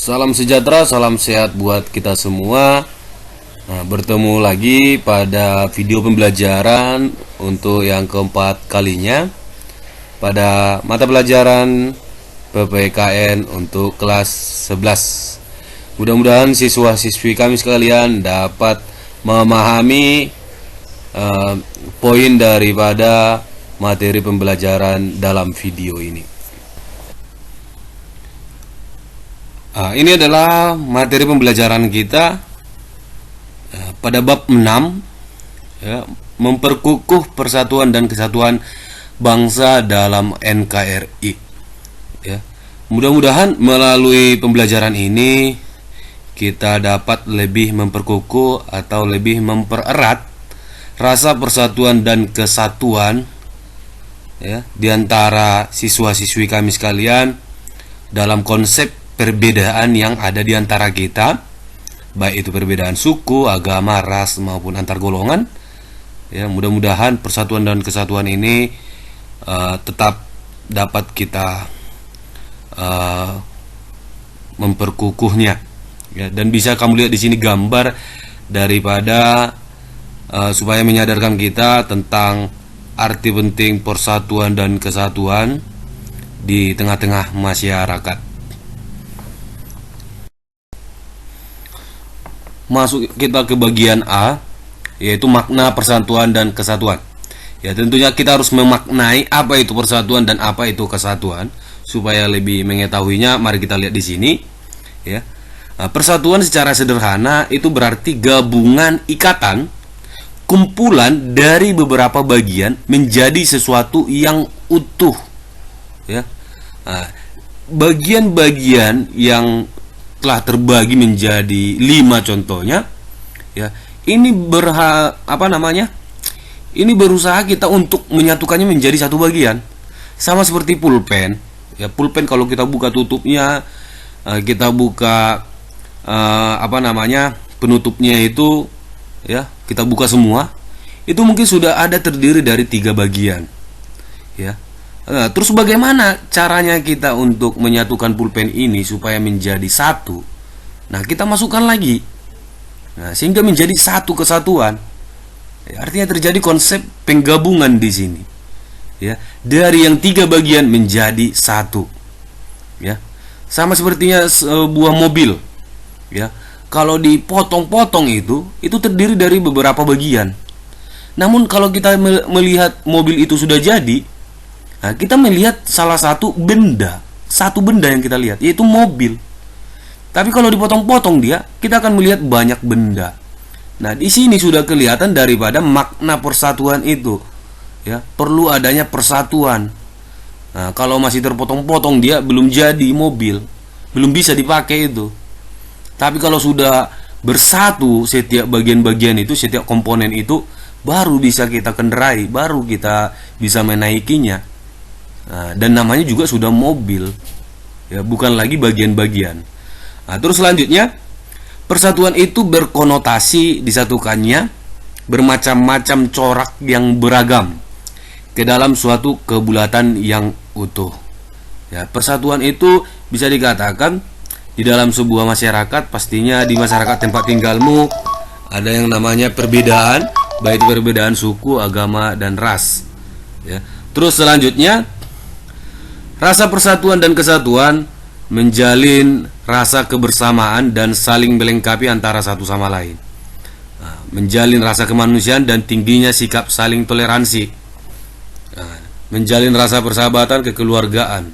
Salam sejahtera, salam sehat buat kita semua. Nah, bertemu lagi pada video pembelajaran untuk yang keempat kalinya pada mata pelajaran PPKN untuk kelas 11. Mudah-mudahan siswa-siswi kami sekalian dapat memahami poin daripada materi pembelajaran dalam video ini. Ini adalah materi pembelajaran kita pada bab 6, ya, memperkukuh persatuan dan kesatuan bangsa dalam NKRI. Ya. Mudah-mudahan melalui pembelajaran ini kita dapat lebih memperkukuh atau lebih mempererat rasa persatuan dan kesatuan, ya, di antara siswa-siswi kami sekalian dalam konsep perbedaan yang ada di antara kita, baik itu perbedaan suku, agama, ras maupun antar golongan. Ya, mudah-mudahan persatuan dan kesatuan ini tetap dapat kita memperkukuhnya. Ya, dan bisa kamu lihat di sini gambar daripada supaya menyadarkan kita tentang arti penting persatuan dan kesatuan di tengah-tengah masyarakat. Masuk kita ke bagian A, yaitu makna persatuan dan kesatuan. Ya, tentunya kita harus memaknai apa itu persatuan dan apa itu kesatuan. Supaya lebih mengetahuinya, mari kita lihat di sini. Ya, persatuan secara sederhana itu berarti gabungan ikatan, kumpulan dari beberapa bagian menjadi sesuatu yang utuh. Ya, bagian-bagian yang telah terbagi menjadi 5 contohnya, ya, ini ini berusaha kita untuk menyatukannya menjadi satu bagian, sama seperti pulpen. Ya, pulpen kalau kita buka tutupnya, kita buka penutupnya itu, ya, kita buka semua, itu mungkin sudah ada terdiri dari 3 bagian. Ya. Nah, terus bagaimana caranya kita untuk menyatukan pulpen ini supaya menjadi satu? Nah, kita masukkan lagi, sehingga menjadi satu kesatuan. Ya, artinya terjadi konsep penggabungan di sini. Ya, dari yang 3 bagian menjadi satu. Ya, sama sepertinya sebuah mobil. Ya, kalau dipotong-potong itu terdiri dari beberapa bagian. Namun kalau kita melihat mobil itu sudah jadi, kita melihat salah satu benda yang kita lihat, yaitu mobil. Tapi kalau dipotong-potong kita akan melihat banyak benda. Nah, di sini sudah kelihatan daripada makna persatuan itu. Ya, perlu adanya persatuan. Nah, kalau masih terpotong-potong belum jadi mobil, belum bisa dipakai itu. Tapi kalau sudah bersatu setiap bagian-bagian itu, setiap komponen itu, baru bisa kita kendarai, baru kita bisa menaikinya. Dan namanya juga sudah mobil, ya, bukan lagi bagian-bagian. Terus selanjutnya, persatuan itu berkonotasi disatukannya bermacam-macam corak yang beragam ke dalam suatu kebulatan yang utuh. Ya, persatuan itu bisa dikatakan di dalam sebuah masyarakat, pastinya di masyarakat tempat tinggalmu ada yang namanya perbedaan, baik itu perbedaan suku, agama, dan ras. Ya. Terus selanjutnya, rasa persatuan dan kesatuan menjalin rasa kebersamaan dan saling melengkapi antara satu sama lain. Menjalin rasa kemanusiaan dan tingginya sikap saling toleransi. Menjalin rasa persahabatan kekeluargaan.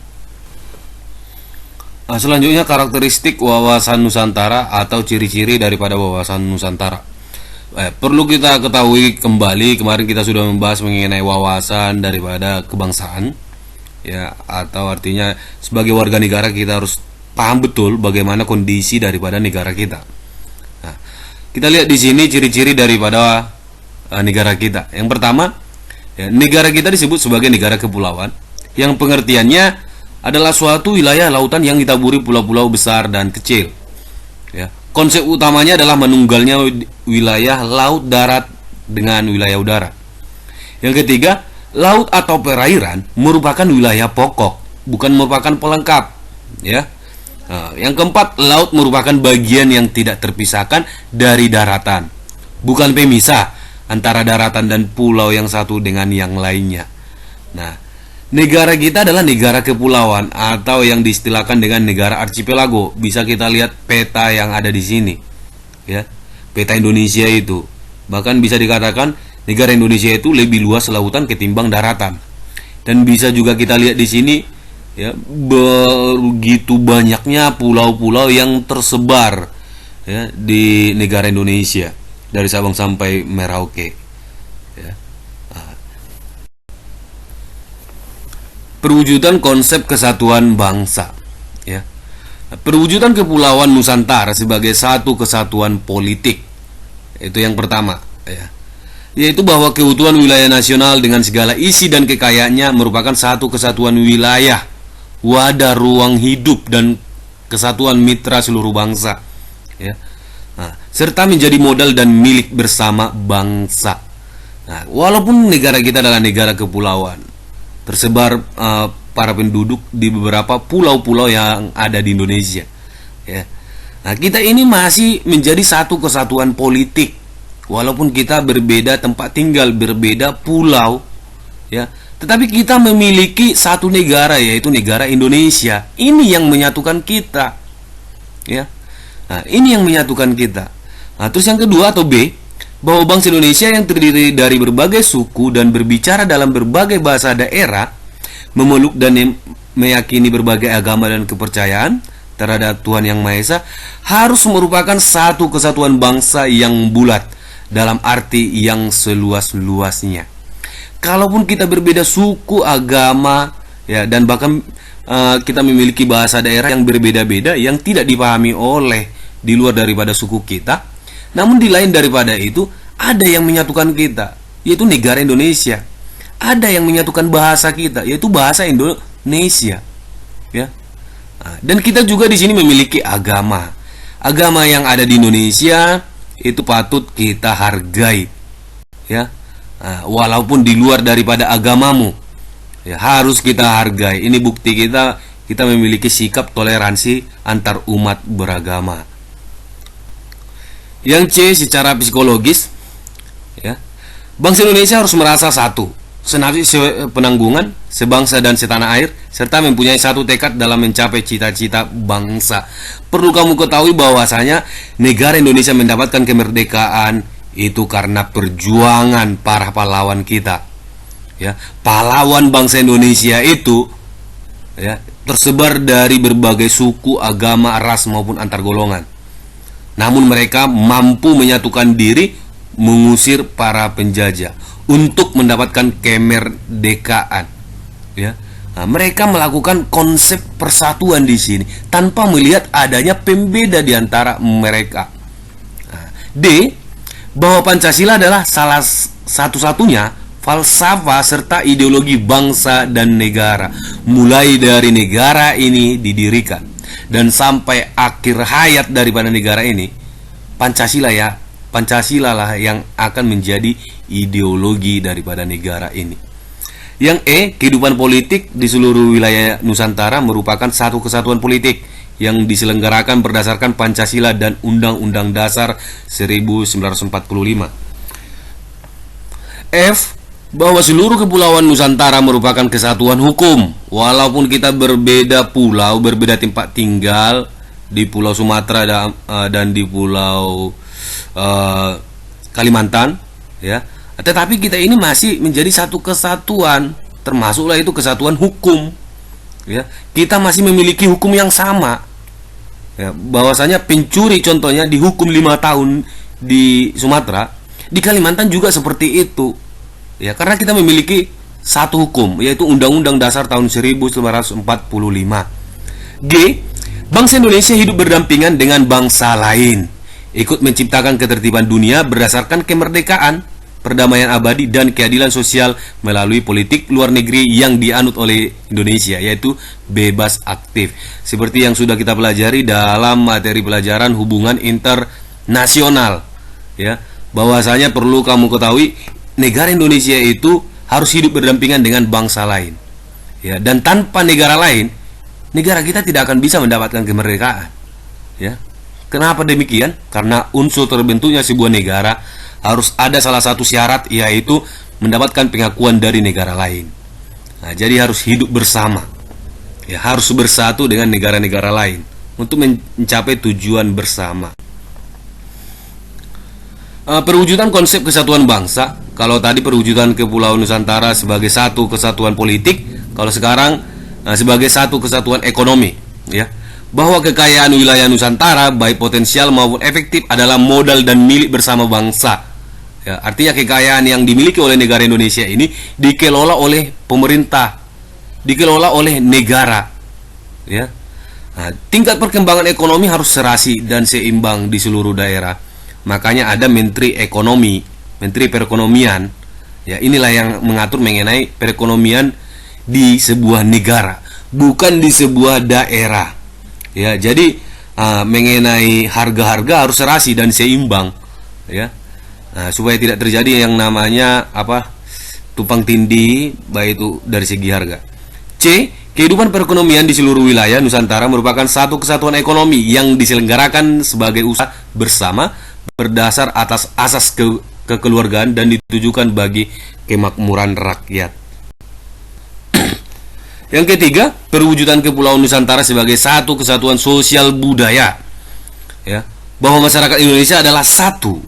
Selanjutnya, karakteristik wawasan Nusantara atau ciri-ciri daripada wawasan Nusantara. Perlu kita ketahui kembali, kemarin kita sudah membahas mengenai wawasan daripada kebangsaan. Ya, atau artinya sebagai warga negara kita harus paham betul bagaimana kondisi daripada negara kita. Nah, kita lihat di sini ciri-ciri daripada negara kita. Yang pertama, ya, negara kita disebut sebagai negara kepulauan, yang pengertiannya adalah suatu wilayah lautan yang ditaburi pulau-pulau besar dan kecil. Ya, konsep utamanya adalah menunggalnya wilayah laut darat dengan wilayah udara. Yang ketiga, laut atau perairan merupakan wilayah pokok, bukan merupakan pelengkap, ya. Yang keempat, laut merupakan bagian yang tidak terpisahkan dari daratan, bukan pemisah antara daratan dan pulau yang satu dengan yang lainnya. Nah, negara kita adalah negara kepulauan atau yang diistilahkan dengan negara archipelago. Bisa kita lihat peta yang ada di sini, ya, peta Indonesia itu. Bahkan bisa dikatakan negara Indonesia itu lebih luas lautan ketimbang daratan. Dan bisa juga kita lihat di sini, ya, begitu banyaknya pulau-pulau yang tersebar, ya, di negara Indonesia dari Sabang sampai Merauke, ya. Perwujudan konsep kesatuan bangsa, ya. Perwujudan kepulauan Nusantara sebagai satu kesatuan politik, itu yang pertama, ya, yaitu bahwa keutuhan wilayah nasional dengan segala isi dan kekayaannya merupakan satu kesatuan wilayah, wadah ruang hidup dan kesatuan mitra seluruh bangsa, ya. Serta menjadi modal dan milik bersama bangsa. Nah, walaupun negara kita adalah negara kepulauan, tersebar para penduduk di beberapa pulau-pulau yang ada di Indonesia, ya. Nah, kita ini masih menjadi satu kesatuan politik, walaupun kita berbeda tempat tinggal, berbeda pulau, ya. Tetapi kita memiliki satu negara, yaitu negara Indonesia. Ini yang menyatukan kita, ya. Nah, ini yang menyatukan kita. Nah, terus yang kedua atau B, bahwa bangsa Indonesia yang terdiri dari berbagai suku dan berbicara dalam berbagai bahasa daerah, memeluk dan meyakini berbagai agama dan kepercayaan terhadap Tuhan Yang Maha Esa, harus merupakan satu kesatuan bangsa yang bulat dalam arti yang seluas-luasnya. Kalaupun kita berbeda suku, agama, ya, dan bahkan kita memiliki bahasa daerah yang berbeda-beda yang tidak dipahami oleh di luar daripada suku kita, namun di lain daripada itu ada yang menyatukan kita, yaitu negara Indonesia. Ada yang menyatukan bahasa kita, yaitu bahasa Indonesia, ya. Dan kita juga di sini memiliki agama. Agama yang ada di Indonesia itu patut kita hargai, ya. Walaupun di luar daripada agamamu, ya, harus kita hargai. Ini bukti kita memiliki sikap toleransi antar umat beragama. Yang C, secara psikologis, ya, bangsa Indonesia harus merasa satu, senasib sepenanggungan, sebangsa dan setanah air, serta mempunyai satu tekad dalam mencapai cita-cita bangsa. Perlu kamu ketahui bahwasanya negara Indonesia mendapatkan kemerdekaan itu karena perjuangan para pahlawan kita, ya. Pahlawan bangsa Indonesia itu, ya, tersebar dari berbagai suku, agama, ras maupun antar golongan. Namun mereka mampu menyatukan diri mengusir para penjajah untuk mendapatkan kemerdekaan, ya. Nah, mereka melakukan konsep persatuan di sini tanpa melihat adanya pembeda di antara mereka. Nah, D, bahwa Pancasila adalah salah satu-satunya falsafah serta ideologi bangsa dan negara, mulai dari negara ini didirikan dan sampai akhir hayat daripada negara ini. Pancasila lah yang akan menjadi ideologi daripada negara ini. Yang E, kehidupan politik di seluruh wilayah Nusantara merupakan satu kesatuan politik yang diselenggarakan berdasarkan Pancasila dan Undang-Undang Dasar 1945. F, bahwa seluruh kepulauan Nusantara merupakan kesatuan hukum. Walaupun kita berbeda pulau, berbeda tempat tinggal di Pulau Sumatera dan di Pulau Kalimantan, ya, tetapi kita ini masih menjadi satu kesatuan, termasuklah itu kesatuan hukum, ya. Kita masih memiliki hukum yang sama, ya, bahwasanya pencuri contohnya dihukum 5 tahun di Sumatera, di Kalimantan juga seperti itu, ya, karena kita memiliki satu hukum, yaitu Undang-Undang Dasar tahun 1945. G, bangsa Indonesia hidup berdampingan dengan bangsa lain, ikut menciptakan ketertiban dunia berdasarkan kemerdekaan, perdamaian abadi, dan keadilan sosial melalui politik luar negeri yang dianut oleh Indonesia, yaitu bebas aktif. Seperti yang sudah kita pelajari dalam materi pelajaran hubungan internasional, ya, bahwasanya perlu kamu ketahui negara Indonesia itu harus hidup berdampingan dengan bangsa lain, ya, dan tanpa negara lain negara kita tidak akan bisa mendapatkan kemerdekaan. Ya. Kenapa demikian? Karena unsur terbentuknya sebuah negara harus ada salah satu syarat, yaitu mendapatkan pengakuan dari negara lain. Nah, jadi harus hidup bersama. Ya, harus bersatu dengan negara-negara lain untuk mencapai tujuan bersama. Perwujudan konsep kesatuan bangsa. Kalau tadi perwujudan Kepulauan Nusantara sebagai satu kesatuan politik, kalau sekarang sebagai satu kesatuan ekonomi, ya. Bahwa kekayaan wilayah Nusantara baik potensial maupun efektif adalah modal dan milik bersama bangsa. Ya, artinya kekayaan yang dimiliki oleh negara Indonesia ini dikelola oleh pemerintah, dikelola oleh negara. Ya. Nah, tingkat perkembangan ekonomi harus serasi dan seimbang di seluruh daerah. Makanya ada Menteri Ekonomi, Menteri Perekonomian. Ya, inilah yang mengatur mengenai perekonomian di sebuah negara, bukan di sebuah daerah. Ya, jadi mengenai harga-harga harus serasi dan seimbang, ya. Nah, supaya tidak terjadi yang namanya tumpang tindih baik itu dari segi harga. C. Kehidupan perekonomian di seluruh wilayah Nusantara merupakan satu kesatuan ekonomi yang diselenggarakan sebagai usaha bersama berdasar atas asas kekeluargaan dan ditujukan bagi kemakmuran rakyat. Yang ketiga, perwujudan Kepulauan Nusantara sebagai satu kesatuan sosial budaya. Ya, bahwa masyarakat Indonesia adalah satu.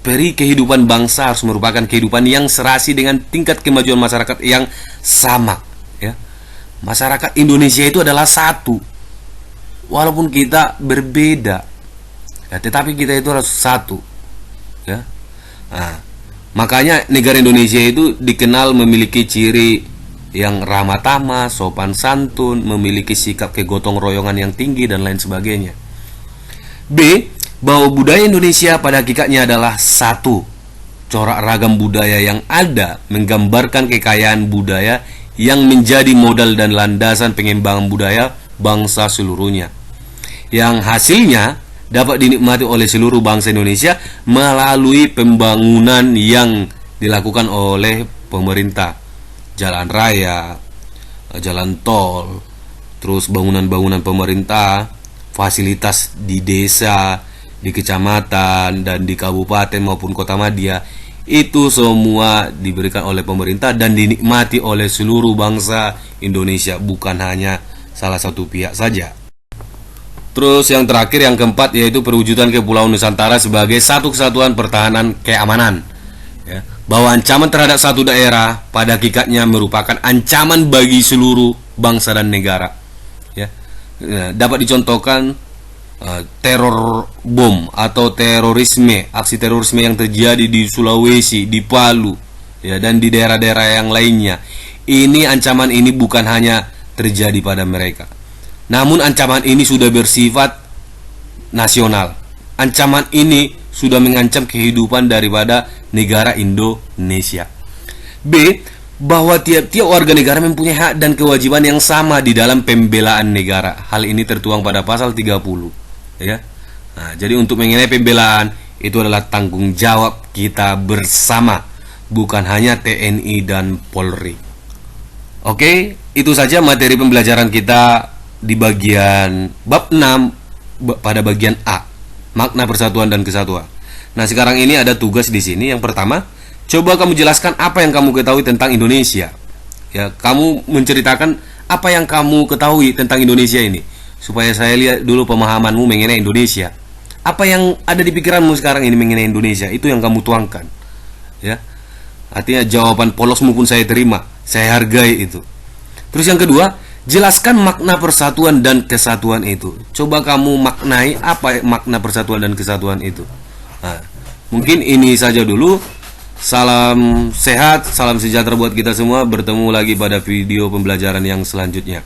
Peri kehidupan bangsa harus merupakan kehidupan yang serasi dengan tingkat kemajuan masyarakat yang sama. Ya, masyarakat Indonesia itu adalah satu, walaupun kita berbeda. Ya, tetapi kita itu harus satu. Ya, nah, makanya negara Indonesia itu dikenal memiliki ciri yang ramah tamah, sopan santun, memiliki sikap kegotong royongan yang tinggi dan lain sebagainya. B. Bahwa budaya Indonesia pada hakikatnya adalah satu. Corak ragam budaya yang ada menggambarkan kekayaan budaya yang menjadi modal dan landasan pengembangan budaya bangsa seluruhnya, yang hasilnya dapat dinikmati oleh seluruh bangsa Indonesia melalui pembangunan yang dilakukan oleh pemerintah. Jalan raya, jalan tol, terus bangunan-bangunan pemerintah, fasilitas di desa, di kecamatan, dan di kabupaten maupun kota madya, itu semua diberikan oleh pemerintah dan dinikmati oleh seluruh bangsa Indonesia, bukan hanya salah satu pihak saja. Terus yang terakhir, yang keempat, yaitu perwujudan Kepulauan Nusantara sebagai satu kesatuan pertahanan keamanan. Ya, bahwa ancaman terhadap satu daerah pada hakikatnya merupakan ancaman bagi seluruh bangsa dan negara. Ya, dapat dicontohkan teror bom atau terorisme, aksi terorisme yang terjadi di Sulawesi, di Palu, ya, dan di daerah-daerah yang lainnya. Ini ancaman ini bukan hanya terjadi pada mereka, namun ancaman ini sudah bersifat nasional. Ancaman ini sudah mengancam kehidupan daripada negara Indonesia. B. Bahwa tiap-tiap warga negara mempunyai hak dan kewajiban yang sama di dalam pembelaan negara. Hal ini tertuang pada pasal 30. Ya. Nah, jadi untuk mengenai pembelaan itu adalah tanggung jawab kita bersama, bukan hanya TNI dan Polri. Oke, itu saja materi pembelajaran kita di bagian bab 6 pada bagian A, makna persatuan dan kesatuan. Nah, sekarang ini ada tugas di sini. Yang pertama, coba kamu jelaskan apa yang kamu ketahui tentang Indonesia. Ya, kamu menceritakan apa yang kamu ketahui tentang Indonesia ini, supaya saya lihat dulu pemahamanmu mengenai Indonesia. Apa yang ada di pikiranmu sekarang ini mengenai Indonesia, itu yang kamu tuangkan. Ya, artinya jawaban polosmu pun saya terima, saya hargai itu. Terus yang kedua, jelaskan makna persatuan dan kesatuan itu. Coba kamu maknai apa makna persatuan dan kesatuan itu. Nah, mungkin ini saja dulu. Salam sehat, salam sejahtera buat kita semua. Bertemu lagi pada video pembelajaran yang selanjutnya.